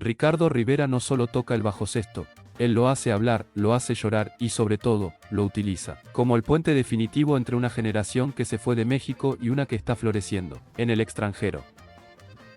Ricardo Rivera no solo toca el bajo sexto, él lo hace hablar, lo hace llorar y sobre todo, lo utiliza como el puente definitivo entre una generación que se fue de México y una que está floreciendo en el extranjero.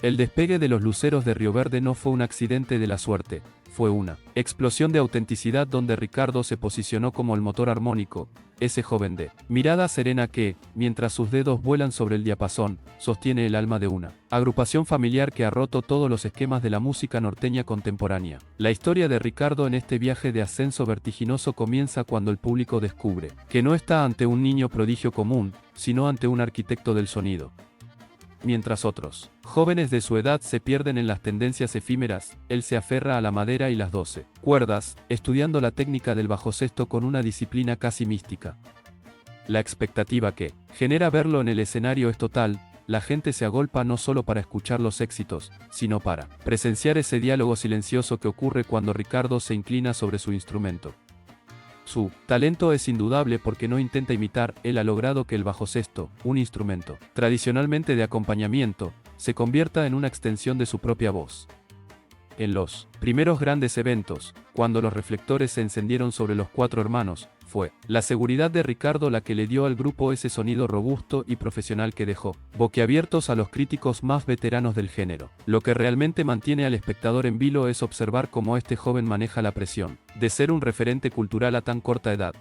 El despegue de los Luceros de Río Verde no fue un accidente de la suerte, fue una explosión de autenticidad donde Ricardo se posicionó como el motor armónico, ese joven de mirada serena que, mientras sus dedos vuelan sobre el diapasón, sostiene el alma de una agrupación familiar que ha roto todos los esquemas de la música norteña contemporánea. La historia de Ricardo en este viaje de ascenso vertiginoso comienza cuando el público descubre que no está ante un niño prodigio común, sino ante un arquitecto del sonido. Mientras otros jóvenes de su edad se pierden en las tendencias efímeras, él se aferra a la madera y las 12 cuerdas, estudiando la técnica del bajo sexto con una disciplina casi mística. La expectativa que genera verlo en el escenario es total, la gente se agolpa no solo para escuchar los éxitos, sino para presenciar ese diálogo silencioso que ocurre cuando Ricardo se inclina sobre su instrumento. Su talento es indudable porque no intenta imitar, él ha logrado que el bajo sexto, un instrumento tradicionalmente de acompañamiento, se convierta en una extensión de su propia voz. En los primeros grandes eventos, cuando los reflectores se encendieron sobre los cuatro hermanos, fue la seguridad de Ricardo la que le dio al grupo ese sonido robusto y profesional que dejó boquiabiertos a los críticos más veteranos del género. Lo que realmente mantiene al espectador en vilo es observar cómo este joven maneja la presión de ser un referente cultural a tan corta edad.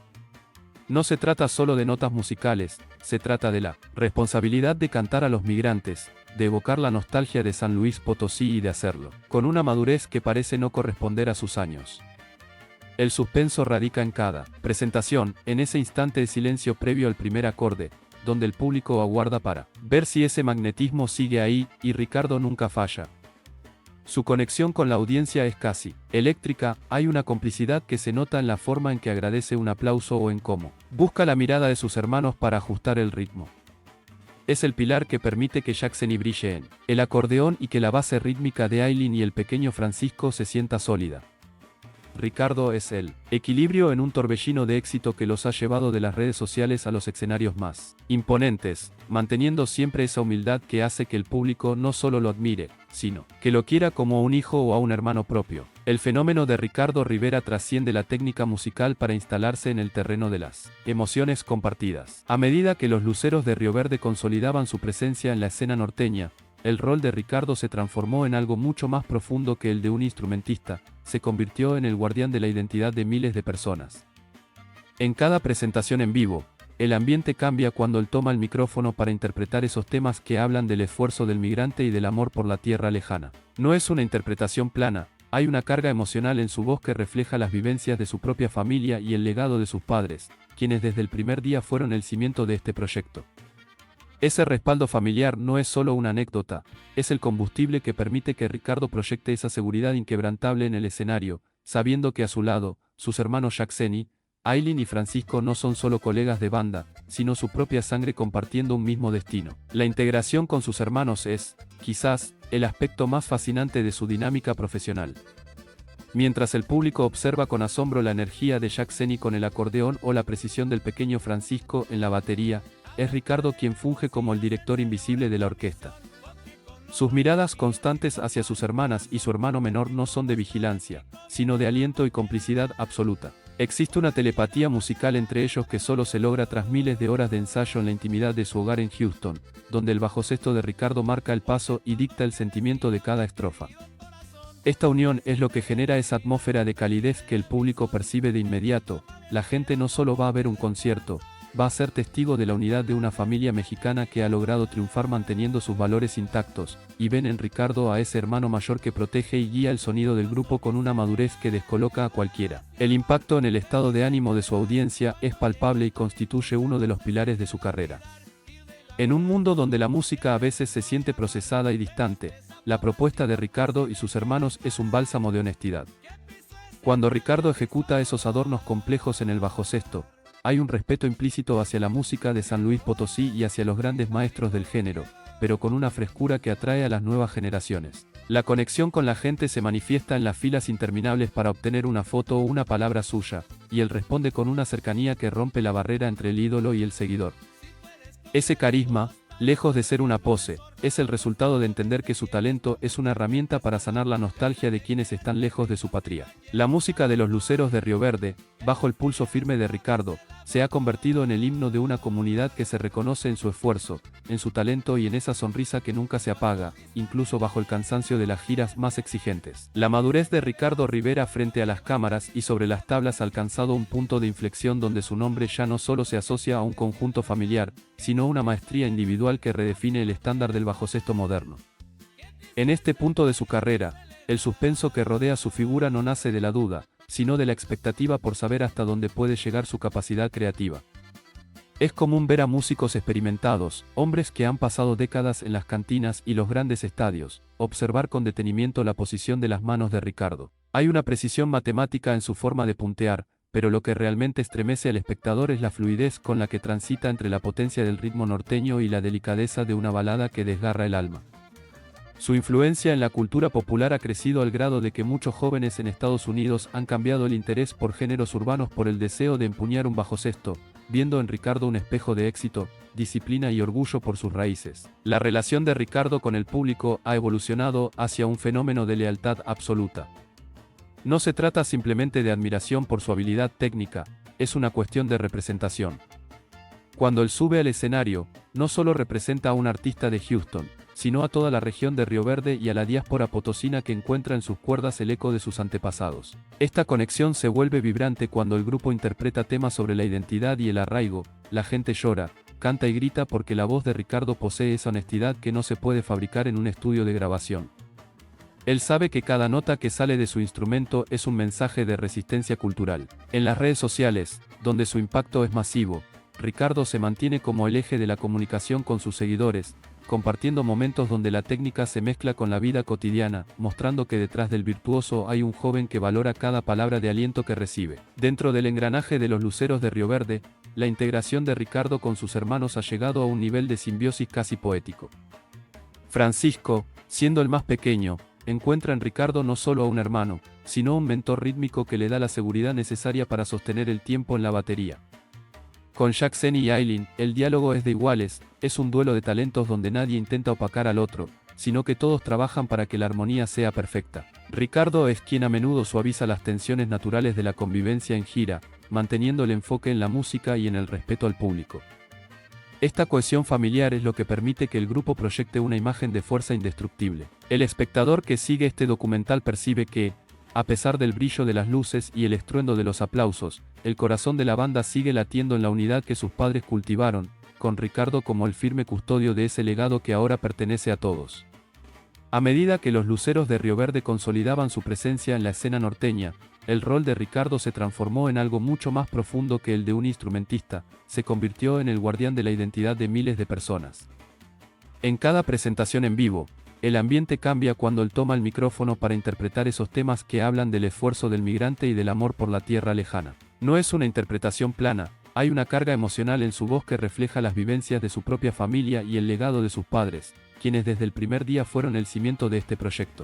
No se trata solo de notas musicales, se trata de la responsabilidad de cantar a los migrantes, de evocar la nostalgia de San Luis Potosí y de hacerlo con una madurez que parece no corresponder a sus años. El suspenso radica en cada presentación, en ese instante de silencio previo al primer acorde, donde el público aguarda para ver si ese magnetismo sigue ahí, y Ricardo nunca falla. Su conexión con la audiencia es casi eléctrica, hay una complicidad que se nota en la forma en que agradece un aplauso o en cómo busca la mirada de sus hermanos para ajustar el ritmo. Es el pilar que permite que Jackson brille en el acordeón y que la base rítmica de Aylin y el pequeño Francisco se sienta sólida. Ricardo es el equilibrio en un torbellino de éxito que los ha llevado de las redes sociales a los escenarios más imponentes, manteniendo siempre esa humildad que hace que el público no solo lo admire, sino que lo quiera como a un hijo o a un hermano propio. El fenómeno de Ricardo Rivera trasciende la técnica musical para instalarse en el terreno de las emociones compartidas. A medida que los Luceros de Río Verde consolidaban su presencia en la escena norteña, el rol de Ricardo se transformó en algo mucho más profundo que el de un instrumentista, se convirtió en el guardián de la identidad de miles de personas. En cada presentación en vivo, el ambiente cambia cuando él toma el micrófono para interpretar esos temas que hablan del esfuerzo del migrante y del amor por la tierra lejana. No es una interpretación plana, hay una carga emocional en su voz que refleja las vivencias de su propia familia y el legado de sus padres, quienes desde el primer día fueron el cimiento de este proyecto. Ese respaldo familiar no es solo una anécdota, es el combustible que permite que Ricardo proyecte esa seguridad inquebrantable en el escenario, sabiendo que a su lado, sus hermanos Jackson, Aylin y Francisco no son solo colegas de banda, sino su propia sangre compartiendo un mismo destino. La integración con sus hermanos es, quizás, el aspecto más fascinante de su dinámica profesional. Mientras el público observa con asombro la energía de Jackson con el acordeón o la precisión del pequeño Francisco en la batería, es Ricardo quien funge como el director invisible de la orquesta. Sus miradas constantes hacia sus hermanas y su hermano menor no son de vigilancia, sino de aliento y complicidad absoluta. Existe una telepatía musical entre ellos que solo se logra tras miles de horas de ensayo en la intimidad de su hogar en Houston, donde el bajo sexto de Ricardo marca el paso y dicta el sentimiento de cada estrofa. Esta unión es lo que genera esa atmósfera de calidez que el público percibe de inmediato. La gente no solo va a ver un concierto, va a ser testigo de la unidad de una familia mexicana que ha logrado triunfar manteniendo sus valores intactos, y ven en Ricardo a ese hermano mayor que protege y guía el sonido del grupo con una madurez que descoloca a cualquiera. El impacto en el estado de ánimo de su audiencia es palpable y constituye uno de los pilares de su carrera. En un mundo donde la música a veces se siente procesada y distante, la propuesta de Ricardo y sus hermanos es un bálsamo de honestidad. Cuando Ricardo ejecuta esos adornos complejos en el bajo sexto, hay un respeto implícito hacia la música de San Luis Potosí y hacia los grandes maestros del género, pero con una frescura que atrae a las nuevas generaciones. La conexión con la gente se manifiesta en las filas interminables para obtener una foto o una palabra suya, y él responde con una cercanía que rompe la barrera entre el ídolo y el seguidor. Ese carisma, lejos de ser una pose, es el resultado de entender que su talento es una herramienta para sanar la nostalgia de quienes están lejos de su patria. La música de los Luceros de Río Verde, bajo el pulso firme de Ricardo, se ha convertido en el himno de una comunidad que se reconoce en su esfuerzo, en su talento y en esa sonrisa que nunca se apaga, incluso bajo el cansancio de las giras más exigentes. La madurez de Ricardo Rivera frente a las cámaras y sobre las tablas ha alcanzado un punto de inflexión donde su nombre ya no solo se asocia a un conjunto familiar, sino a una maestría individual que redefine el estándar del bajosexto moderno. En este punto de su carrera, el suspenso que rodea su figura no nace de la duda, sino de la expectativa por saber hasta dónde puede llegar su capacidad creativa. Es común ver a músicos experimentados, hombres que han pasado décadas en las cantinas y los grandes estadios, observar con detenimiento la posición de las manos de Ricardo. Hay una precisión matemática en su forma de puntear, pero lo que realmente estremece al espectador es la fluidez con la que transita entre la potencia del ritmo norteño y la delicadeza de una balada que desgarra el alma. Su influencia en la cultura popular ha crecido al grado de que muchos jóvenes en Estados Unidos han cambiado el interés por géneros urbanos por el deseo de empuñar un bajosexto, viendo en Ricardo un espejo de éxito, disciplina y orgullo por sus raíces. La relación de Ricardo con el público ha evolucionado hacia un fenómeno de lealtad absoluta. No se trata simplemente de admiración por su habilidad técnica, es una cuestión de representación. Cuando él sube al escenario, no solo representa a un artista de Houston, sino a toda la región de Río Verde y a la diáspora potosina que encuentra en sus cuerdas el eco de sus antepasados. Esta conexión se vuelve vibrante cuando el grupo interpreta temas sobre la identidad y el arraigo, la gente llora, canta y grita porque la voz de Ricardo posee esa honestidad que no se puede fabricar en un estudio de grabación. Él sabe que cada nota que sale de su instrumento es un mensaje de resistencia cultural. En las redes sociales, donde su impacto es masivo, Ricardo se mantiene como el eje de la comunicación con sus seguidores, compartiendo momentos donde la técnica se mezcla con la vida cotidiana, mostrando que detrás del virtuoso hay un joven que valora cada palabra de aliento que recibe. Dentro del engranaje de los Luceros de Río Verde, la integración de Ricardo con sus hermanos ha llegado a un nivel de simbiosis casi poético. Francisco, siendo el más pequeño, encuentra en Ricardo no solo a un hermano, sino un mentor rítmico que le da la seguridad necesaria para sostener el tiempo en la batería. Con Jackson y Aileen, el diálogo es de iguales, es un duelo de talentos donde nadie intenta opacar al otro, sino que todos trabajan para que la armonía sea perfecta. Ricardo es quien a menudo suaviza las tensiones naturales de la convivencia en gira, manteniendo el enfoque en la música y en el respeto al público. Esta cohesión familiar es lo que permite que el grupo proyecte una imagen de fuerza indestructible. El espectador que sigue este documental percibe que, a pesar del brillo de las luces y el estruendo de los aplausos, el corazón de la banda sigue latiendo en la unidad que sus padres cultivaron, con Ricardo como el firme custodio de ese legado que ahora pertenece a todos. A medida que los Luceros de Río Verde consolidaban su presencia en la escena norteña, el rol de Ricardo se transformó en algo mucho más profundo que el de un instrumentista, se convirtió en el guardián de la identidad de miles de personas. En cada presentación en vivo, el ambiente cambia cuando él toma el micrófono para interpretar esos temas que hablan del esfuerzo del migrante y del amor por la tierra lejana. No es una interpretación plana, hay una carga emocional en su voz que refleja las vivencias de su propia familia y el legado de sus padres, quienes desde el primer día fueron el cimiento de este proyecto.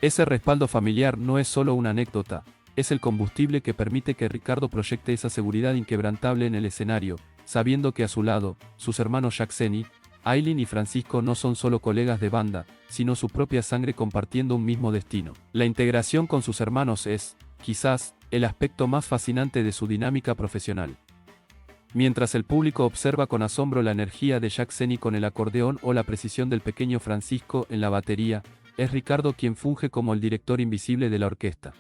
Ese respaldo familiar no es solo una anécdota, es el combustible que permite que Ricardo proyecte esa seguridad inquebrantable en el escenario, sabiendo que a su lado, sus hermanos Jackson, Aileen y Francisco no son solo colegas de banda, sino su propia sangre compartiendo un mismo destino. La integración con sus hermanos es, quizás, el aspecto más fascinante de su dinámica profesional. Mientras el público observa con asombro la energía de Jackson con el acordeón o la precisión del pequeño Francisco en la batería, es Ricardo quien funge como el director invisible de la orquesta.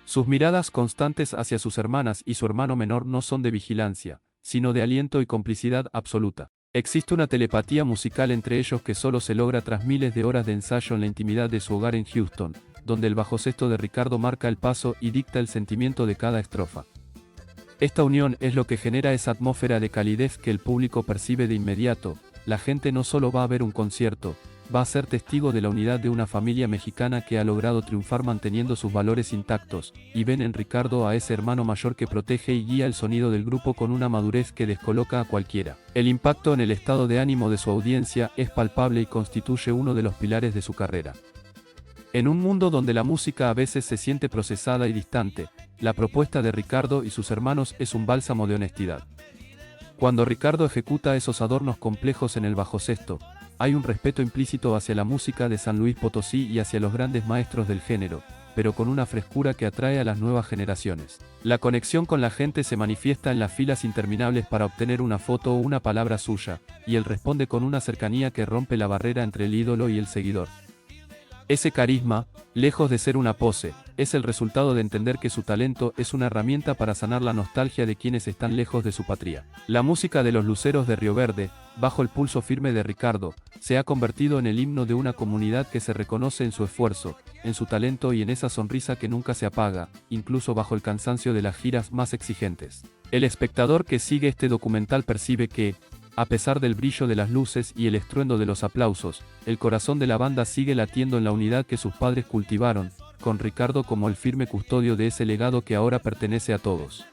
Sus miradas constantes hacia sus hermanas y su hermano menor no son de vigilancia, sino de aliento y complicidad absoluta. Existe una telepatía musical entre ellos que solo se logra tras miles de horas de ensayo en la intimidad de su hogar en Houston, donde el bajosexto de Ricardo marca el paso y dicta el sentimiento de cada estrofa. Esta unión es lo que genera esa atmósfera de calidez que el público percibe de inmediato. La gente no solo va a ver un concierto, va a ser testigo de la unidad de una familia mexicana que ha logrado triunfar manteniendo sus valores intactos, y ven en Ricardo a ese hermano mayor que protege y guía el sonido del grupo con una madurez que descoloca a cualquiera. El impacto en el estado de ánimo de su audiencia es palpable y constituye uno de los pilares de su carrera. En un mundo donde la música a veces se siente procesada y distante, la propuesta de Ricardo y sus hermanos es un bálsamo de honestidad. Cuando Ricardo ejecuta esos adornos complejos en el bajosexto, Hay un respeto implícito hacia la música de San Luis Potosí y hacia los grandes maestros del género, pero con una frescura que atrae a las nuevas generaciones. La conexión con la gente se manifiesta en las filas interminables para obtener una foto o una palabra suya, y él responde con una cercanía que rompe la barrera entre el ídolo y el seguidor. Ese carisma, lejos de ser una pose, es el resultado de entender que su talento es una herramienta para sanar la nostalgia de quienes están lejos de su patria. La música de los Luceros de Río Verde, bajo el pulso firme de Ricardo, se ha convertido en el himno de una comunidad que se reconoce en su esfuerzo, en su talento y en esa sonrisa que nunca se apaga, incluso bajo el cansancio de las giras más exigentes. El espectador que sigue este documental percibe que, a pesar del brillo de las luces y el estruendo de los aplausos, el corazón de la banda sigue latiendo en la unidad que sus padres cultivaron, con Ricardo como el firme custodio de ese legado que ahora pertenece a todos.